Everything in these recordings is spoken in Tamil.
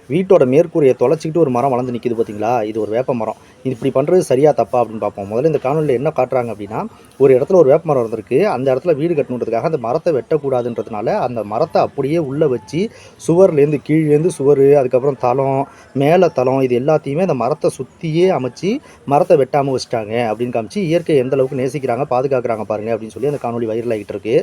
வீட்டோட மேற்கூரையை தொலைச்சிக்கிட்டு ஒரு மரம் வளர்ந்து நிற்கிது பார்த்தீங்களா? இது ஒரு வேப்ப மரம். இது இப்படி பண்ணுறது சரியா தப்பா அப்படின்னு பார்ப்போம். முதல்ல இந்த காணொலியில் என்ன காட்டுறாங்க அப்படின்னா, ஒரு இடத்துல ஒரு வேப்ப மரம் இருந்திருக்கு. அந்த இடத்துல வீடு கட்டணுன்றதுக்காக அந்த மரத்தை வெட்டக்கூடாதுன்றதுனால அந்த மரத்தை அப்படியே உள்ளே வச்சு சுவர்லேருந்து கீழேருந்து சுவர், அதுக்கப்புறம் தளம், மேலே தளம் இது எல்லாத்தையுமே அந்த மரத்தை சுற்றியே அமைச்சு மரத்தை வெட்டாமல் வச்சுட்டாங்க அப்படின்னு காமிச்சு இயற்கை எந்த அளவுக்கு நேசிக்கிறாங்க, பாதுகாக்கிறாங்க பாருங்கள் அப்படின்னு சொல்லி அந்த காணொலி வைரல் ஆகிட்டு இருக்கு.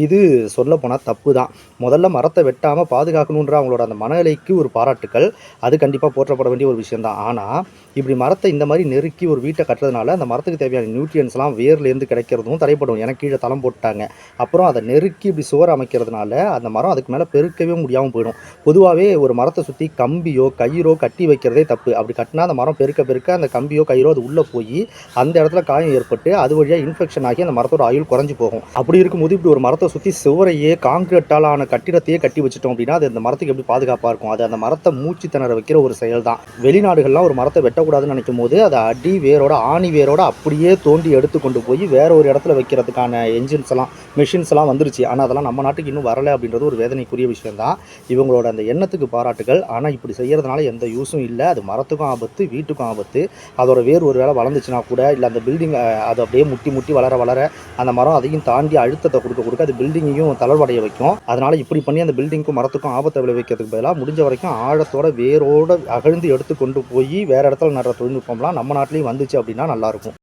இது சொல்லப்போனால் தப்பு தான். முதல்ல மரத்தை வெட்டாமல் பாதுகாக்கணுன்ற அவங்களோட அந்த மனநிலைக்கு ஒரு பாராட்டுக்கள், அது கண்டிப்பாக போற்றப்பட வேண்டிய ஒரு விஷயம் தான். ஆனால் இப்படி மரத்தை இந்த மாதிரி நெருக்கி ஒரு வீட்டை கட்டுறதுனால அந்த மரத்துக்கு தேவையான நியூட்ரியன்ஸ்லாம் வேர்லேருந்து கிடைக்கிறதும் தடைப்படும். ஏன்னா கீழே தளம் போட்டாங்க. அப்புறம் அதை நெருக்கி இப்படி சுவர் அமைக்கிறதுனால அந்த மரம் அதுக்கு மேலே பெருக்கவே முடியாமல் போயிடும். பொதுவாகவே ஒரு மரத்தை சுற்றி கம்பியோ கயிறோ கட்டி வைக்கிறதே தப்பு. அப்படி கட்டினா அந்த மரம் பெருக்க பெருக்க அந்த கம்பியோ கயிறோ அது உள்ளே போய் அந்த இடத்துல காயம் ஏற்பட்டு அது வழியாக இன்ஃபெக்ஷன் ஆகி அந்த மரத்தோட ஆயுள் குறைஞ்சி போகும். அப்படி இருக்கும்போது இப்படி ஒரு மரத்தை சுற்றி சுவரையே காங்கிரீட்டால் ஆன கட்டிடத்தையே கட்டி வச்சுட்டோம் அப்படின்னா அது அந்த மரத்துக்கு எப்படி பாதுகாப்பாக இருக்கும்? அது அந்த மரத்தை மூச்சு திணற வைக்கிற ஒரு செயல் தான். வெளிநாடுகள்லாம் ஒரு மரத்தை வெட்டக்கூடாதுன்னு நினைக்கும் போது அதை அடி வேரோட ஆணி வேரோட அப்படியே தோண்டி எடுத்து கொண்டு போய் வேற ஒரு இடத்துல வைக்கிறதுக்கான என்ஜின்ஸ் எல்லாம் மெஷின்ஸ் எல்லாம் வந்துருச்சு. ஆனால் அதெல்லாம் நம்ம நாட்டுக்கு இன்னும் வரலை அப்படின்றது ஒரு வேதனைக்குரிய விஷயம் தான். இவங்களோட அந்த எண்ணத்துக்கு பாராட்டுகள். ஆனால் இப்படி செய்யறதுனால எந்த யூஸும் இல்லை. அது மரத்துக்கும் ஆபத்து, வீட்டுக்கும் ஆபத்து. அதோட வேர் ஒரு வேளை வளர்ந்துச்சுன்னா கூட இல்லை அந்த பில்டிங் அது அப்படியே முட்டி முட்டி வளர வளர அந்த மரம் அதையும் தாண்டி அழுத்தத்தை கொடுக்க கொடுக்க அது பில்டிங்கையும் தளர்வடைய வைக்கும். அதனால இப்படி பண்ணி அந்த பில்டிங்க்கும் மரத்துக்கும் ஆபத்தை விளைவிக்கிறதுக்கு பதிலாக முடிஞ்ச வரைக்கும் ஆழத்தோட வேரோட அகழ்ந்து எடுத்து கொண்டு போய் வேற இடத்துல நடுற தொழில்நுட்பம்லாம் நம்ம நாட்டிலையும் வந்துச்சு அப்படின்னா நல்லாயிருக்கும்.